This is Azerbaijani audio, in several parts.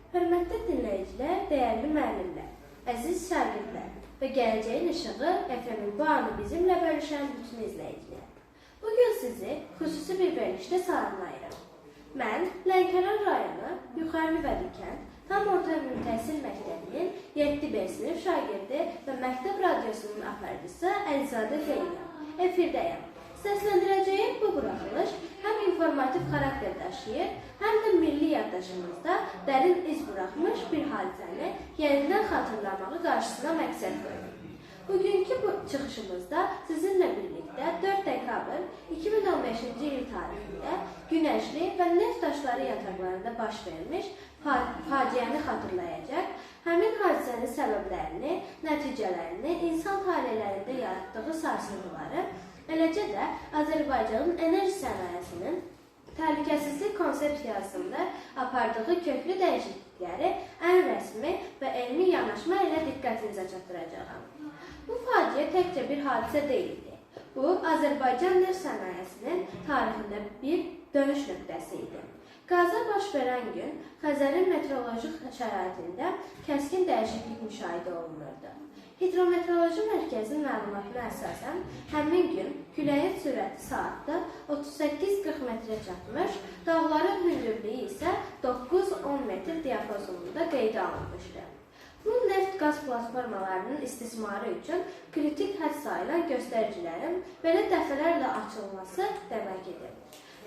Hörmətli dinləyicilər, dəyərli müəllimlər, əziz şagirdlər və gələcəyin işığı FM-in bu anı bizimlə bölüşən bütün izləyicilər. Bugün sizi xüsusi bir verilişdə salamlayırım. Mən Lənkəran rayonu Yuxarı Nüvədi Tam Orta Ümumi Təhsil Məktəbinin 7B sinif şagirdi və məktəb radiosunun aparıcısı Əlizadə Zeynəm. Efirdəyəm. Səsləndirəcəyim bu buraxılış həm informativ xarakter daşıyır, həm də milli yaddaşımızda dərin iz buraxmış bir hadisəni yenidən xatırlamağı qarşısına məqsəd qoyur. Bugünkü bu çıxışımızda sizinlə birlikdə 4 dekabr 2015-ci il tarixində Günəşli və neft daşları yataqlarında baş vermiş faciəni xatırlayacaq, həmin hadisənin səbəblərini, nəticələrini, insan talelərində yaratdığı sarsıntıları, eləcə də Azərbaycanın enerji sənayesinin təhlükəsizlik konsepsiyasında apardığı köklü dəyişiklikləri ən rəsmi və elmi yanaşma ilə diqqətinizə çatdıracağam. Bu faciə təkcə bir hadisə deyildi. Bu, Azərbaycan neft sənayesinin tarixində bir dönüş nöqtəsi idi. Qaza baş verən gün Xəzərin meteoroloji şəraitində kəskin dəyişiklik müşahidə olunurdu. Hidrometeoroloji mərkəzin məlumatına əsasən, həmin gün küləyin sürəti saatda 38-40 metrə çatmış, dağların hündürlüyü isə 9-10 metr diapazonunda qeydə alınmışdı. Bu neft qaz platformalarının istismarı üçün kritik hədd sayılan göstəricilərin belə dəfələrlə açılması demək edir.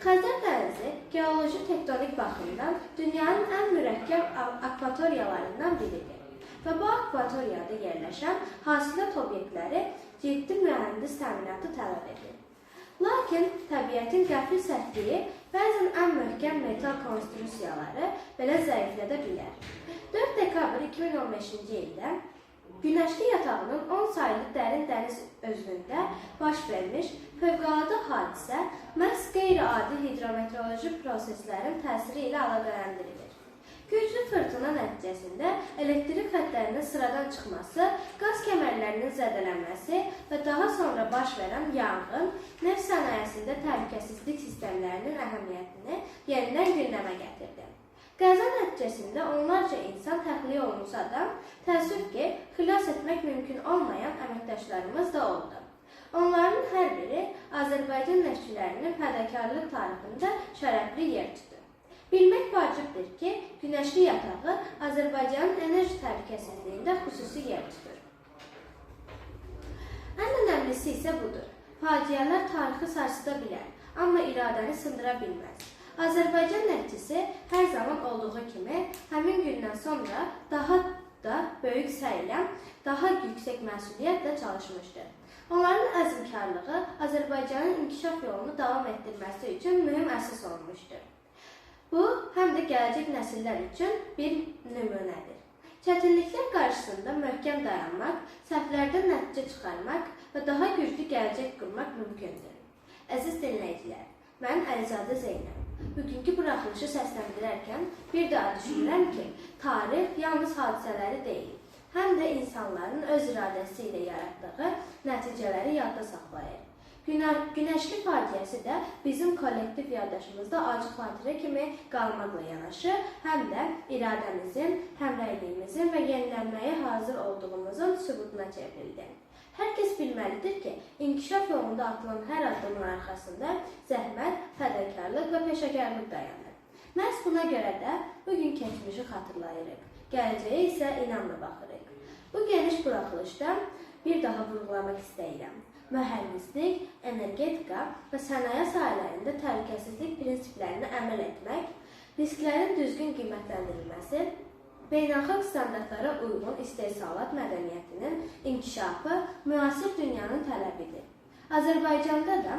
Xəzər dənizi geoloji tektonik baxımdan dünyanın ən mürəkkəb akvatoriyalarından biridir və bu akvatoriyada yerləşən hasilat obyektləri ciddi mühəndis təminatı tələb edir. Lakin təbiətin qəfil sərtliyi bəzən ən möhkəm metal konstruksiyaları belə zəiflədə bilər. 4 dekabr 2015-ci ildə Günəşli yatağının 10 saylı dərin dəniz özlüyündə baş vermiş fövqəladə hadisə məhz qeyri-adi hidrometeoroloji proseslərin təsiri ilə əlaqələndirilir. Güclü fırtına nəticəsində elektrik xəttlərinin sıradan çıxması, qaz kəmərlərinin zədələnməsi və daha sonra baş verən yanğın neft sənayesində təhlükəsizlik sistemlərinin əhəmiyyətini yenidən gündəmə gətirdi. Qəza nəticəsində onlarca insan təxliyə olunsa da, təəssüf ki, xilas etmək mümkün olmayan əməkdaşlarımız da oldu. Onların hər biri Azərbaycan neftçilərinin fədakarlıq tarixində şərəfli yer tutur. Bilmək vacibdir ki, Günəşli yatağı Azərbaycanın enerji təhlükəsizliyində xüsusi yer tutur. Ən önəmlisi isə budur. Faciələr tarixi sarsıda bilər, amma iradəni sındıra bilməz. Azərbaycan neftçisi hər zaman olduğu kimi həmin gündən sonra daha da böyük səylə, daha yüksək məsuliyyətlə çalışmışdır. Onların əzmkarlığı Azərbaycanın inkişaf yolunu davam etdirməsi üçün mühüm əsas olmuşdur. Bu, həm də gələcək nəsillər üçün bir nümunədir. Çətinliklər qarşısında möhkəm dayanmaq, səhvlərdən nəticə çıxarmaq və daha güclü gələcək qurmaq mümkündür. Əziz dinləyicilər, mən Əlizadə Zeynəm. Bugünkü buraxılışı səsləndirərkən bir daha düşünürəm ki, tarix yalnız hadisələri deyil, həm də insanların öz iradəsi ilə yaratdığı nəticələri yadda saxlayır. Günəşli faciəsi də bizim kollektiv yaddaşımızda acı xatirə kimi qalmaqla yanaşı, həm də iradəmizin, həmrəyliyimizin və yenilənməyə hazır olduğumuzun sübutuna çevrildi. Hər kəs bilməlidir ki, inkişaf yolunda atılan hər addımın arxasında zəhmət, fədakarlıq və peşəkarlıq dayanır. Məhz buna görə də bugün keçmişi xatırlayırıq, gələcəyə isə inamla baxırıq. Bu geniş buraxılışda bir daha vurğulamaq istəyirəm. Mühəndislik, energetika və sənaye sahələrində təhlükəsizlik prinsiplərinə əməl etmək, risklərin düzgün qiymətləndirilməsi, beynəlxalq standartlara uyğun istehsalat mədəniyyətinin inkişafı müasir dünyanın tələbidir. Azərbaycanda da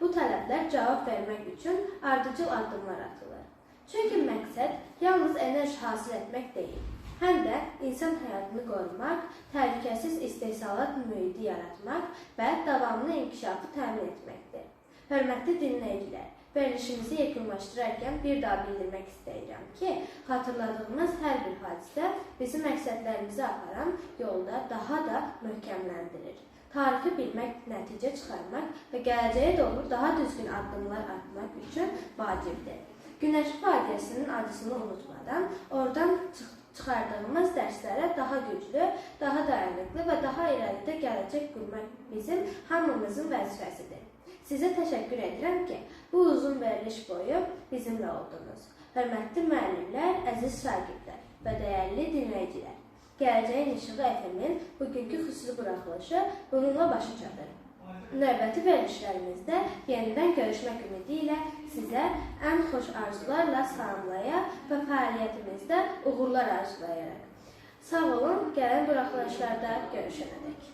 bu tələblər cavab vermək üçün ardıcıl addımlar atılır. Çünki məqsəd yalnız enerji hasil etmək deyil, həm də insan həyatını qorumaq, təhlükəsiz istehsalat mühiti yaratmaq və davamlı inkişafı təmin etməkdir. Hörmətli dinləyicilər, verilişimizi yekunlaşdırarkən bir daha bildirmək istəyirəm ki, xatırladığımız hər bir hadisə bizim məqsədlərimizi aparan yolda daha da möhkəmləndirir. Tarixi bilmək, nəticə çıxarmaq və gələcəyə doğru daha düzgün addımlar atmaq üçün vacibdir. Günəşli faciəsinin acısını unutmadan, oradan çıxmaq çıxardığımız dərslərə daha güclü, daha dayanıqlı və daha irəlidə gələcək qurmaq bizim hamımızın vəzifəsidir. Sizə təşəkkür edirəm ki, bu uzun veriliş boyu bizimlə oldunuz. Hörmətli müəllimlər, əziz şagirdlər və dəyərli dinləyicilər. Gələcəyin İşığı FM-in bugünkü xüsusi buraxılışı bununla başa çatır. Növbəti verilişlərimizdə yenidən görüşmək ümidi ilə sizə ən xoş arzularla salamlayaq və fəaliyyətimizdə uğurlar arzulayaraq. Sağ olun, gələn buraxılışlarda görüşənədək.